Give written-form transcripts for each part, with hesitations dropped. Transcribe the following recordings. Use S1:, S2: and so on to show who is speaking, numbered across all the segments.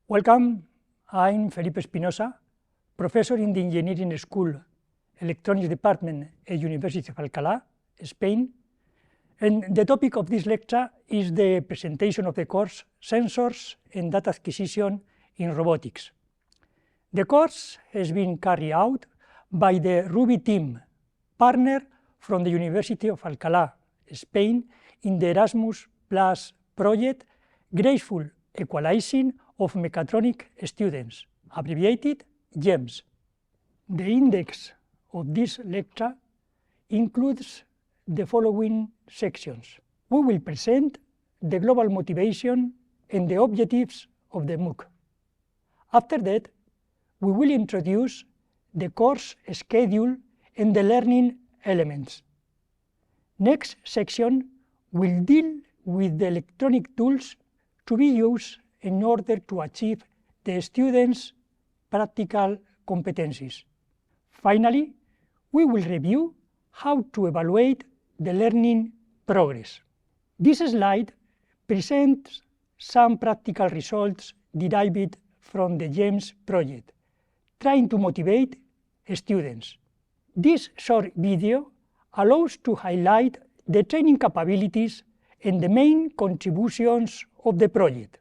S1: Welcome, I'm Felipe Espinosa, professor in the Engineering School, Electronics Department at University of Alcalá, Spain, and the topic of this lecture is the presentation of the course Sensors and Data Acquisition in Robotics. The course has been carried out by the Ruby team, partner from the University of Alcalá, Spain, in the Erasmus Plus project, Graceful Equalizing of Mechatronic Students, abbreviated GEMS. The index of this lecture includes the following sections. We will present the global motivation and the objectives of the MOOC. After that, we will introduce the course schedule and the learning elements. Next section will deal with the electronic tools to be used in order to achieve the students' practical competencies. Finally, we will review how to evaluate the learning progress. This slide presents some practical results derived from the GEMS project, trying to motivate students. This short video allows to highlight the training capabilities and the main contributions of the project.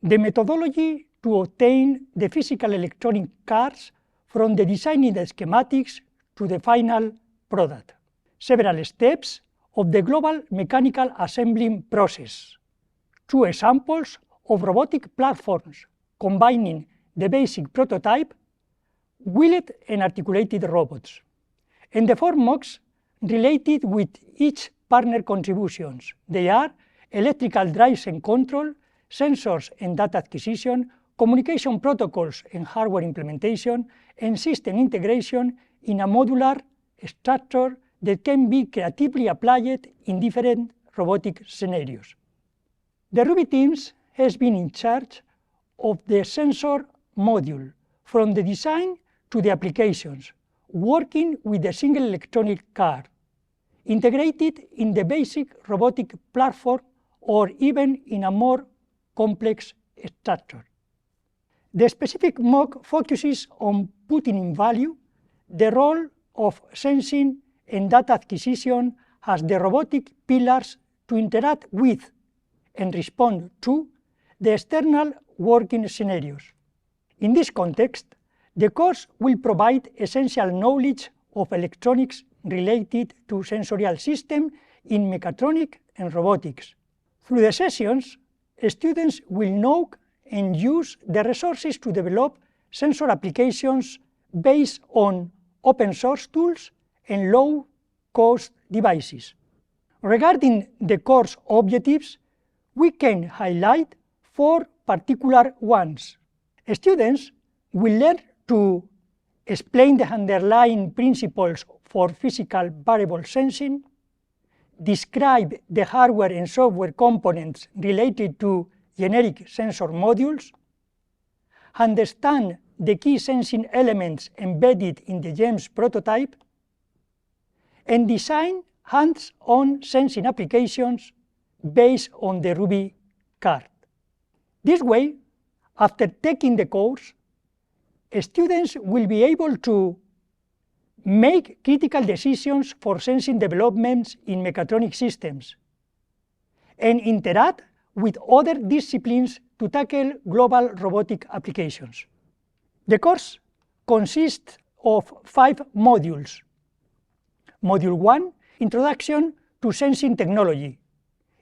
S1: The methodology to obtain the physical electronic cards from the designing the schematics to the final product. Several steps of the global mechanical assembling process. 2 examples of robotic platforms combining the basic prototype, wheeled and articulated robots, and the 4 MOOCs related with each partner contributions. They are electrical drives and control, sensors and data acquisition, communication protocols and hardware implementation, and system integration in a modular structure that can be creatively applied in different robotic scenarios. The Ruby teams has been in charge of the sensor module, from the design to the applications, working with a single electronic card, integrated in the basic robotic platform or even in a more complex structure. The specific MOOC focuses on putting in value the role of sensing and data acquisition as the robotic pillars to interact with and respond to the external working scenarios. In this context, the course will provide essential knowledge of electronics related to sensorial systems in mechatronics and robotics. Through the sessions, students will know and use the resources to develop sensor applications based on open source tools and low-cost devices. Regarding the course objectives, we can highlight 4 particular ones. Students will learn to explain the underlying principles for physical variable sensing, describe the hardware and software components related to generic sensor modules, understand the key sensing elements embedded in the GEMS prototype, and design hands-on sensing applications based on the Ruby card. This way, after taking the course, students will be able to make critical decisions for sensing developments in mechatronic systems, and interact with other disciplines to tackle global robotic applications. The course consists of 5 modules. Module 1, Introduction to Sensing Technology.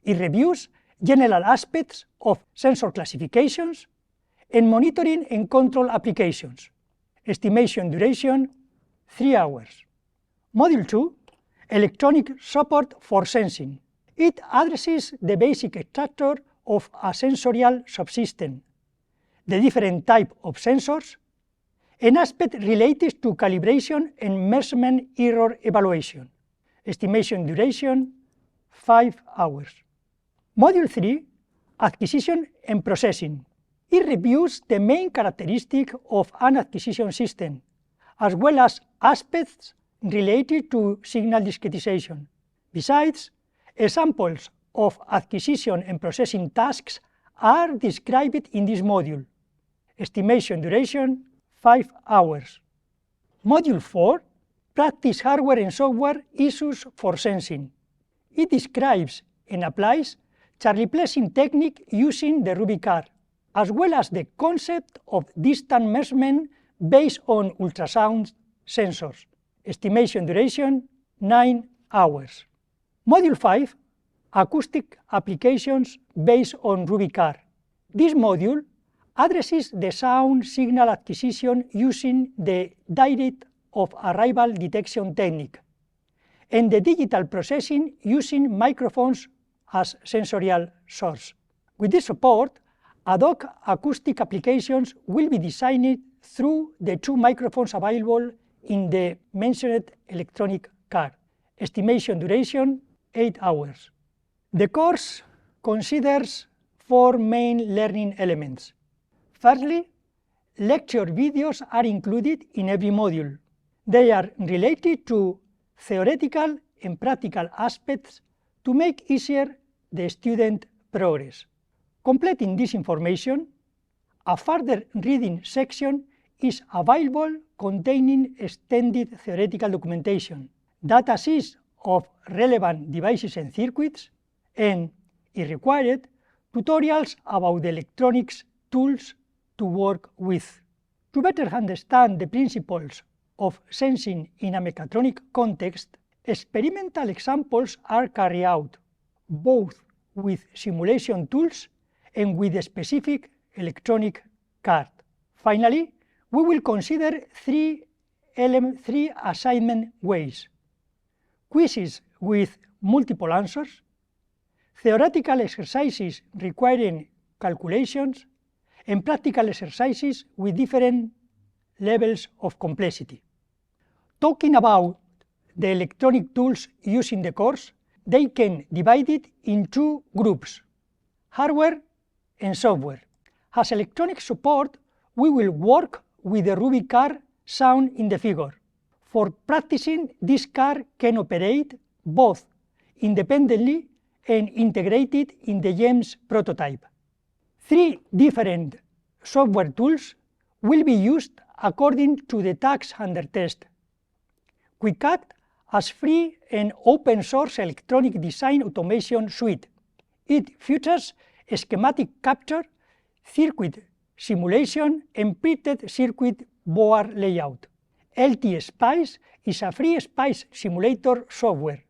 S1: It reviews general aspects of sensor classifications and monitoring and control applications. Estimation duration, 3 hours. Module 2, Electronic Support for Sensing. It addresses the basic structure of a sensorial subsystem, the different types of sensors, and aspects related to calibration and measurement error evaluation. Estimation duration, 5 hours. Module 3, Acquisition and Processing. It reviews the main characteristic of an acquisition system, as well as aspects related to signal discretization. Besides, examples of acquisition and processing tasks are described in this module, estimation duration 5 hours. Module 4, practice hardware and software issues for sensing. It describes and applies Charlie Pleasant technique using the Ruby car, as well as the concept of distant measurement based on ultrasound sensors. Estimation duration 9 hours. Module 5, acoustic applications based on Ruby car. This module addresses the sound signal acquisition using the direct of arrival detection technique and the digital processing using microphones as sensorial source. With this support, ad hoc acoustic applications will be designed through the 2 microphones available in the mentioned electronic card. Estimation duration 8 hours. The course considers 4 main learning elements. Firstly, lecture videos are included in every module. They are related to theoretical and practical aspects to make easier the student progress. Completing this information, a further reading section is available containing extended theoretical documentation, datasheets of relevant devices and circuits, and, if required, tutorials about the electronics tools to work with. To better understand the principles of sensing in a mechatronic context, experimental examples are carried out, both with simulation tools and with a specific electronic card. Finally, we will consider three assignment ways: quizzes with multiple answers, theoretical exercises requiring calculations, and practical exercises with different levels of complexity. Talking about the electronic tools used in the course, they can divide it in 2 groups: hardware and software. As electronic support, we will work with the Ruby car shown in the figure. For practicing, this car can operate both independently and integrated in the GEMS prototype. 3 different software tools will be used according to the tags under test. QuickAct as free and open source electronic design automation suite. It features schematic capture, circuit simulation, and printed circuit board layout. LT-Spice is a free spice simulator software,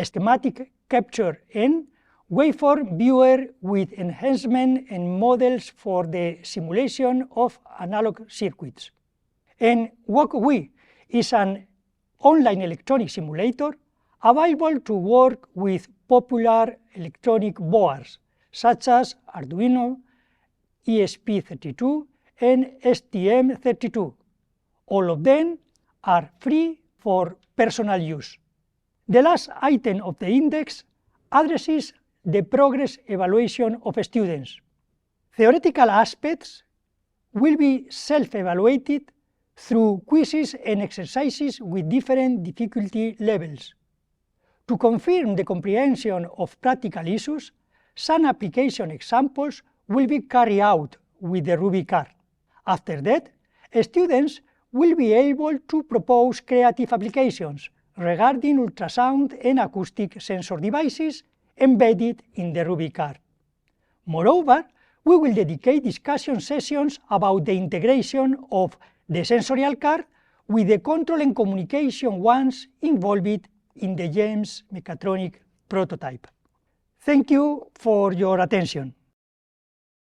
S1: schematic capture, and waveform viewer with enhancement and models for the simulation of analog circuits. And WalkWi is an online electronic simulator available to work with popular electronic boards such as Arduino, ESP32, and STM32. All of them are free for personal use. The last item of the index addresses the progress evaluation of students. Theoretical aspects will be self-evaluated through quizzes and exercises with different difficulty levels. To confirm the comprehension of practical issues, some application examples will be carried out with the Ruby car. After that, students will be able to propose creative applications regarding ultrasound and acoustic sensor devices embedded in the Ruby car. Moreover, we will dedicate discussion sessions about the integration of the sensorial card with the control and communication ones involved in the GEMS mechatronic prototype. Thank you for your attention.